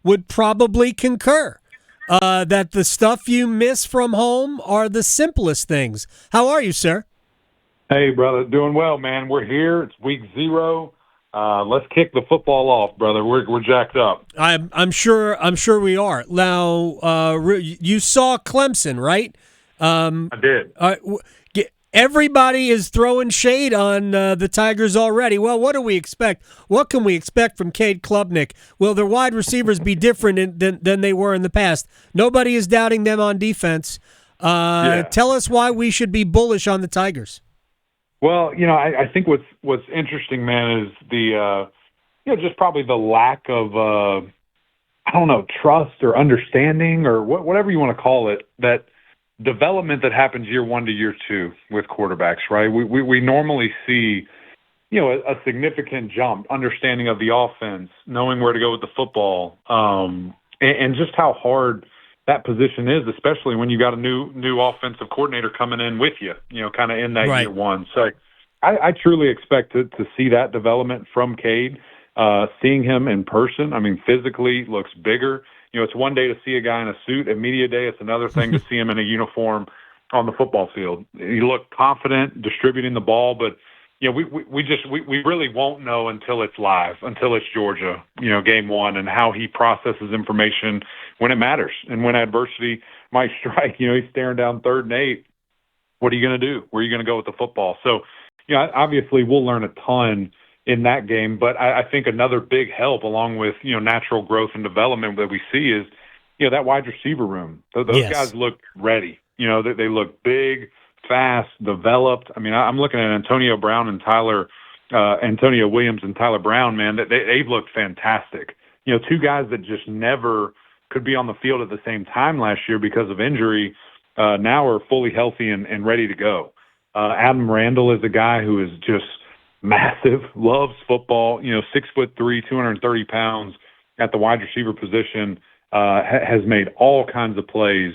would probably concur that the stuff you miss from home are the simplest things. How are you, sir? Hey, brother, doing well, man. We're here. It's week 0. Let's kick the football off, brother. We're jacked up. I'm sure we are. Now, you saw Clemson, right? I did. Everybody is throwing shade on the Tigers already. Well, what do we expect? What can we expect from Cade Klubnik? Will their wide receivers be different than they were in the past? Nobody is doubting them on defense. Tell us why we should be bullish on the Tigers. Well, I think what's interesting, man, is the just probably the lack of trust or understanding or whatever you want to call it, that development that happens year 1 to year 2 with quarterbacks, right? We normally see, a significant jump, understanding of the offense, knowing where to go with the football, and just how hard that position is, especially when you got a new offensive coordinator coming in with you, kind of in that right. year 1. So I truly expect to see that development from Cade. Seeing him in person, I mean, physically looks bigger. It's one day to see a guy in a suit. At media day, it's another thing to see him in a uniform on the football field. He looked confident distributing the ball, but we really won't know until it's live, until it's Georgia, game 1, and how he processes information when it matters and when adversity might strike. He's staring down 3rd and 8. What are you going to do? Where are you going to go with the football? So, obviously we'll learn a ton in that game, but I think another big help, along with natural growth and development that we see, is that wide receiver room. Those guys look ready. They look big, fast, developed. I mean, I'm looking at Antonio Williams and Tyler Brown, man. They've looked fantastic. 2 guys that just never could be on the field at the same time last year because of injury, now are fully healthy and ready to go. Adam Randall is a guy who is just massive, loves football, 6'3", 230 pounds at the wide receiver position, has made all kinds of plays,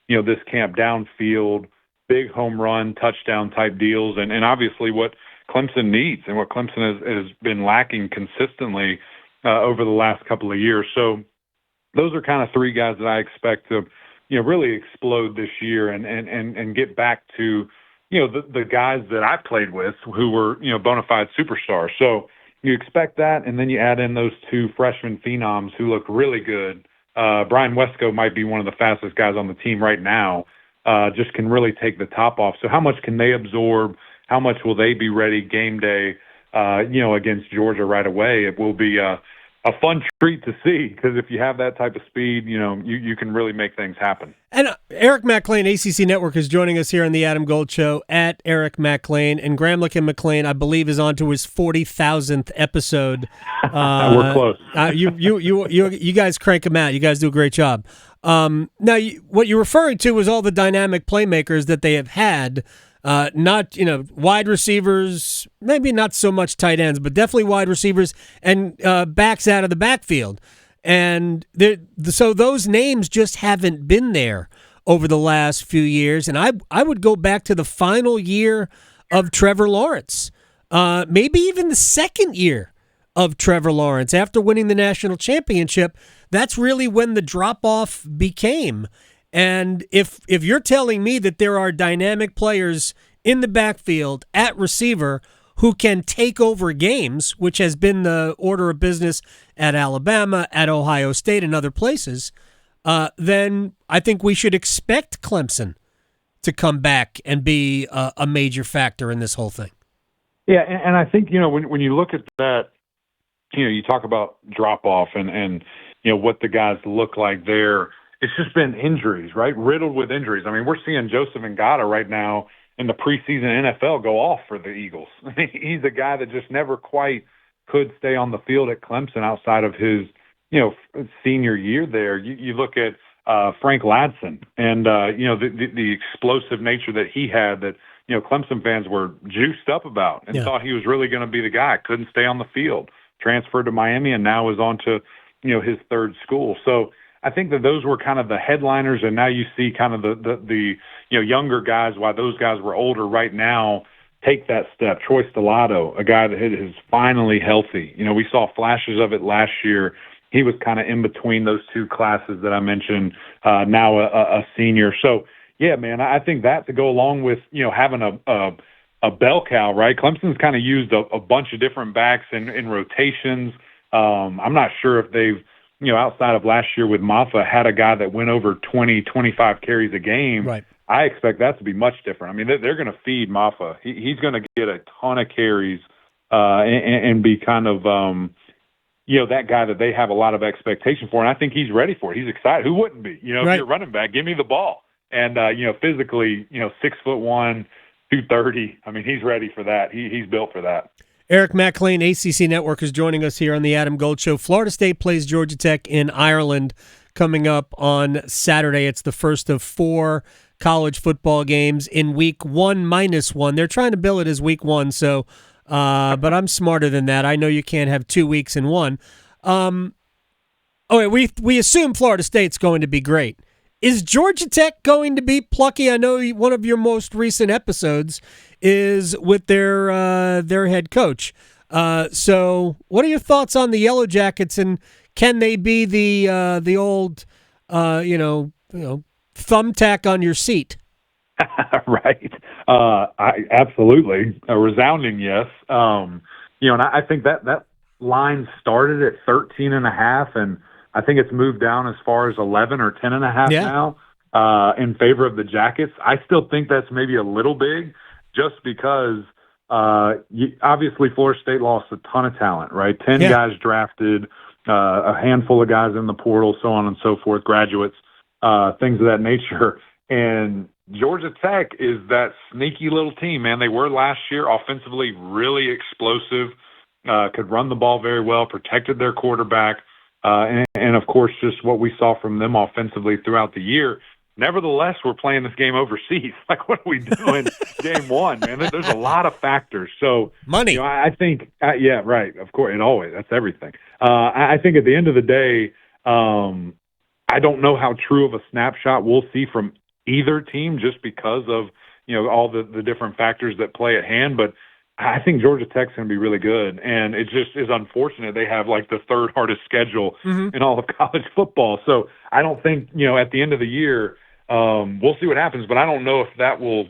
this camp downfield, big home run, touchdown type deals. And obviously what Clemson needs and what Clemson has been lacking consistently over the last couple of years. So those are kind of 3 guys that I expect to, really explode this year and get back to, the guys that I played with who were, bona fide superstars. So you expect that, and then you add in those 2 freshman phenoms who look really good. Brian Wesco might be one of the fastest guys on the team right now, just can really take the top off. So how much can they absorb? How much will they be ready game day, against Georgia right away? It will be a fun treat to see, because if you have that type of speed, you can really make things happen. And Eric Mac Lain, ACC Network, is joining us here on the Adam Gold Show at Eric Mac Lain. And Gramlich and Mclan, I believe, is on to his 40,000th episode. We're close. You guys crank them out. You guys do a great job. Now, what you're referring to is all the dynamic playmakers that they have had. Not, wide receivers, maybe not so much tight ends, but definitely wide receivers and backs out of the backfield. And so those names just haven't been there over the last few years. And I would go back to the final year of Trevor Lawrence, maybe even the second year of Trevor Lawrence after winning the national championship. That's really when the drop-off became. And if you're telling me that there are dynamic players in the backfield at receiver who can take over games, which has been the order of business at Alabama, at Ohio State, and other places, then I think we should expect Clemson to come back and be a major factor in this whole thing. Yeah, and I think, when you look at that, you talk about drop-off and what the guys look like there. It's just been injuries, right? Riddled with injuries. I mean, we're seeing Joseph Ngata right now in the preseason NFL go off for the Eagles. I mean, he's a guy that just never quite could stay on the field at Clemson outside of his, senior year there. You look at Frank Ladson and, the explosive nature that he had that, Clemson fans were juiced up about and thought he was really going to be the guy. Couldn't stay on the field. Transferred to Miami and now is on to, his 3rd school. So I think that those were kind of the headliners, and now you see kind of the younger guys, while those guys were older right now, take that step. Troy Stellato, a guy that is finally healthy. We saw flashes of it last year he was kind of in between those two classes that I mentioned, now a senior. So, yeah, man, I think that to go along with, having a bell cow, right? Clemson's kind of used a bunch of different backs in rotations. I'm not sure if they've, outside of last year with Maffa, had a guy that went over 20, 25 carries a game. Right. I expect that to be much different. I mean, they're going to feed Maffa. He's going to get a ton of carries and be kind of, that guy that they have a lot of expectation for. And I think he's ready for it. He's excited. Who wouldn't be? Right. If you're a running back, give me the ball. And, physically, 6'1", 230. I mean, he's ready for that. He's built for that. Eric Mac Lain, ACC Network, is joining us here on the Adam Gold Show. Florida State plays Georgia Tech in Ireland coming up on Saturday. It's the first of 4 college football games in week 1-1. They're trying to bill it as week 1, so but I'm smarter than that. I know you can't have 2 weeks in one. We assume Florida State's going to be great. Is Georgia Tech going to be plucky? I know one of your most recent episodes is with their head coach. So what are your thoughts on the Yellow Jackets, and can they be the old thumbtack on your seat? Right. Absolutely. A resounding yes. And I think that line started at 13.5, and I think it's moved down as far as 11 or 10.5 now in favor of the Jackets. I still think that's maybe a little big, just because obviously Florida State lost a ton of talent, right? 10 guys drafted, a handful of guys in the portal, so on and so forth, graduates, things of that nature. And Georgia Tech is that sneaky little team, man. They were last year offensively really explosive, could run the ball very well, protected their quarterback. And of course, just what we saw from them offensively throughout the year. Nevertheless, we're playing this game overseas. Like, what are we doing game one, man? There's a lot of factors. So, money. I think, yeah, right. Of course, that's everything. I think at the end of the day, I don't know how true of a snapshot we'll see from either team, just because of, all the different factors that play at hand. But I think Georgia Tech's going to be really good, and it just is unfortunate they have like the third hardest schedule in all of college football. So I don't think, at the end of the year, we'll see what happens, but I don't know if that will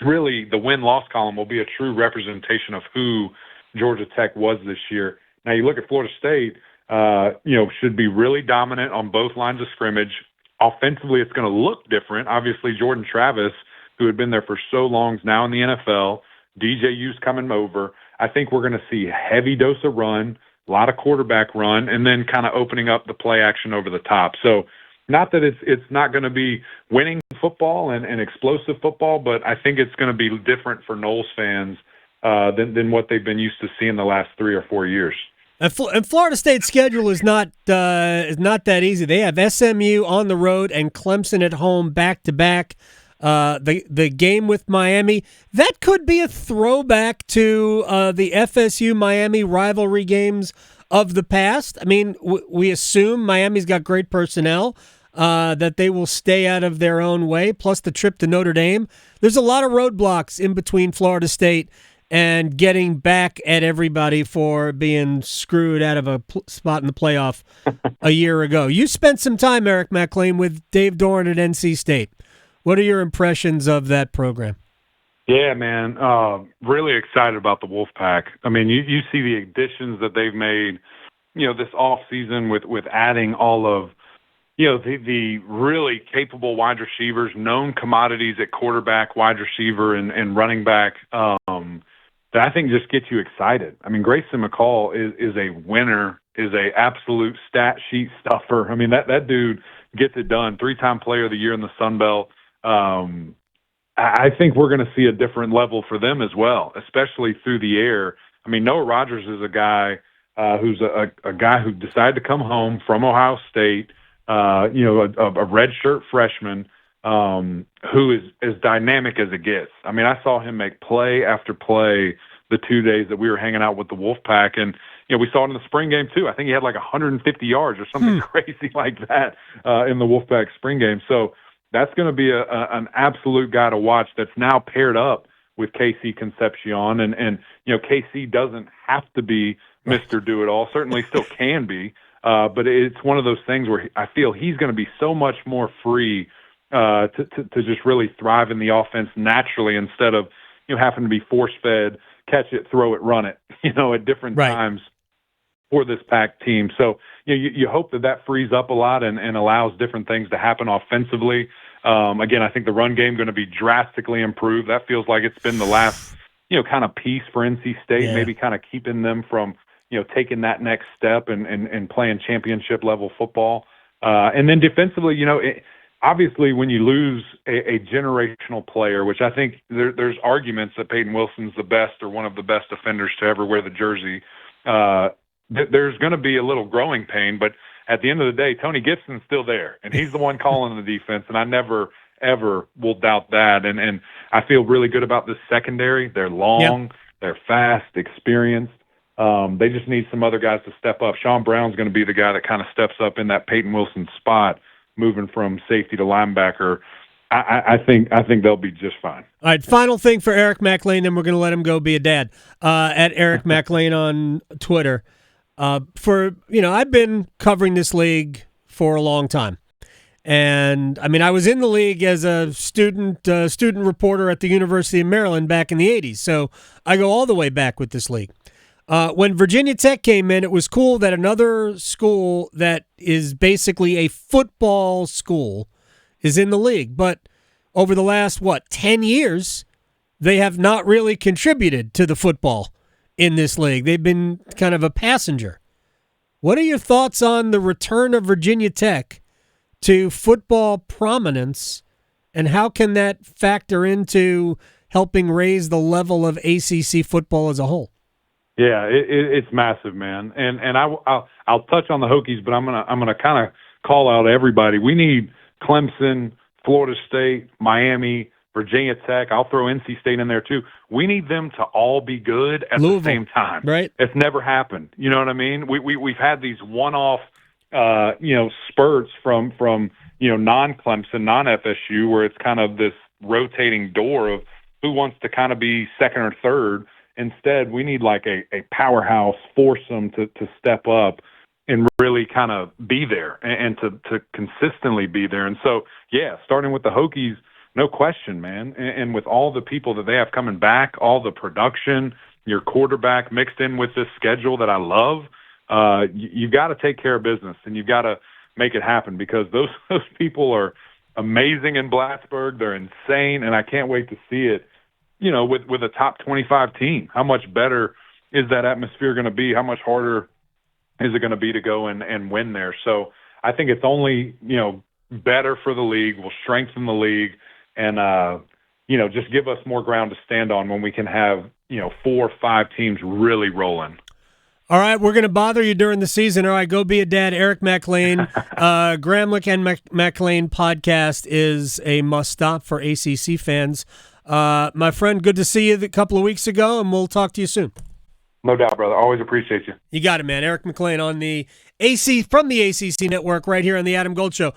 really, the win-loss column will be a true representation of who Georgia Tech was this year. Now you look at Florida State, should be really dominant on both lines of scrimmage. Offensively, it's going to look different. Obviously, Jordan Travis, who had been there for so long, is now in the NFL. DJU's coming over. I think we're going to see a heavy dose of run, a lot of quarterback run, and then kind of opening up the play action over the top. So not that it's not going to be winning football and explosive football, but I think it's going to be different for Noles fans than what they've been used to seeing the last 3 or 4 years. And Florida State's schedule is not that easy. They have SMU on the road and Clemson at home back-to-back. The game with Miami, that could be a throwback to the FSU-Miami rivalry games of the past. I mean, we assume Miami's got great personnel, that they will stay out of their own way, plus the trip to Notre Dame. There's a lot of roadblocks in between Florida State and getting back at everybody for being screwed out of a spot in the playoff a year ago. You spent some time, Eric Mac Lain, with Dave Doran at NC State. What are your impressions of that program? Yeah, man, really excited about the Wolfpack. I mean, you see the additions that they've made, this offseason with adding all of, the really capable wide receivers, known commodities at quarterback, wide receiver, and running back, that I think just gets you excited. I mean, Grayson McCall is a winner, is a absolute stat sheet stuffer. I mean, that dude gets it done. 3-time player of the year in the Sun Belt. I think we're going to see a different level for them as well, especially through the air. I mean, Noah Rogers is a guy who's a guy who decided to come home from Ohio State, a redshirt freshman who is as dynamic as it gets. I mean, I saw him make play after play the 2 days that we were hanging out with the Wolfpack, and we saw it in the spring game too. I think he had like 150 yards or something crazy like that in the Wolfpack spring game. So that's going to be an absolute guy to watch that's now paired up with KC Concepcion. And KC doesn't have to be Mr. Do-It-All, certainly still can be. But it's one of those things where I feel he's going to be so much more free to just really thrive in the offense naturally instead of having to be force-fed, catch it, throw it, run it, at different times for this Pac team. So you hope that frees up a lot and allows different things to happen offensively. Again, I think the run game going to be drastically improved. That feels like it's been the last kind of piece for NC State, maybe kind of keeping them from taking that next step and playing championship level football. And then defensively, obviously when you lose a generational player, which I think there's arguments that Peyton Wilson's the best or one of the best defenders to ever wear the jersey, there's going to be a little growing pain, but at the end of the day, Tony Gibson's still there, and he's the one calling the defense, and I never, ever will doubt that. And I feel really good about this secondary. They're long, they're fast, experienced. They just need some other guys to step up. Sean Brown's going to be the guy that kind of steps up in that Peyton Wilson spot, moving from safety to linebacker. I think they'll be just fine. All right, final thing for Eric Mac Lain, then we're going to let him go be a dad. At Eric Mac Lain on Twitter. I've been covering this league for a long time. And, I was in the league as a student reporter at the University of Maryland back in the 80s. So I go all the way back with this league. When Virginia Tech came in, it was cool that another school that is basically a football school is in the league. But over the last, 10 years, they have not really contributed to the football in this league. They've been kind of a passenger. What are your thoughts on the return of Virginia Tech to football prominence, and how can that factor into helping raise the level of ACC football as a whole? Yeah, it's massive, man. And I'll touch on the Hokies, but I'm gonna kind of call out everybody. We need Clemson, Florida State, Miami, Virginia Tech. I'll throw NC State in there too. We need them to all be good at the same time. Right? It's never happened. You know what I mean? We've had these one-off spurts from non-Clemson, non-FSU, where it's kind of this rotating door of who wants to kind of be second or third. Instead, we need like a powerhouse, force them to step up and really kind of be there and to consistently be there. And so, starting with the Hokies, no question, man. And with all the people that they have coming back, all the production, your quarterback mixed in with this schedule that I love, you got to take care of business and you got to make it happen, because those people are amazing in Plattsburgh. They're insane, and I can't wait to see it, with a top 25 team. How much better is that atmosphere going to be? How much harder is it going to be to go and win there? So I think it's only, better for the league, will strengthen the league, and, just give us more ground to stand on when we can have, 4 or 5 teams really rolling. All right, we're going to bother you during the season. All right, go be a dad. Eric Mac Lain, Gramlich and Mac Lain podcast is a must-stop for ACC fans. My friend, good to see you a couple of weeks ago, and we'll talk to you soon. No doubt, brother. Always appreciate you. You got it, man. Eric Mac Lain on from the ACC Network right here on the Adam Gold Show.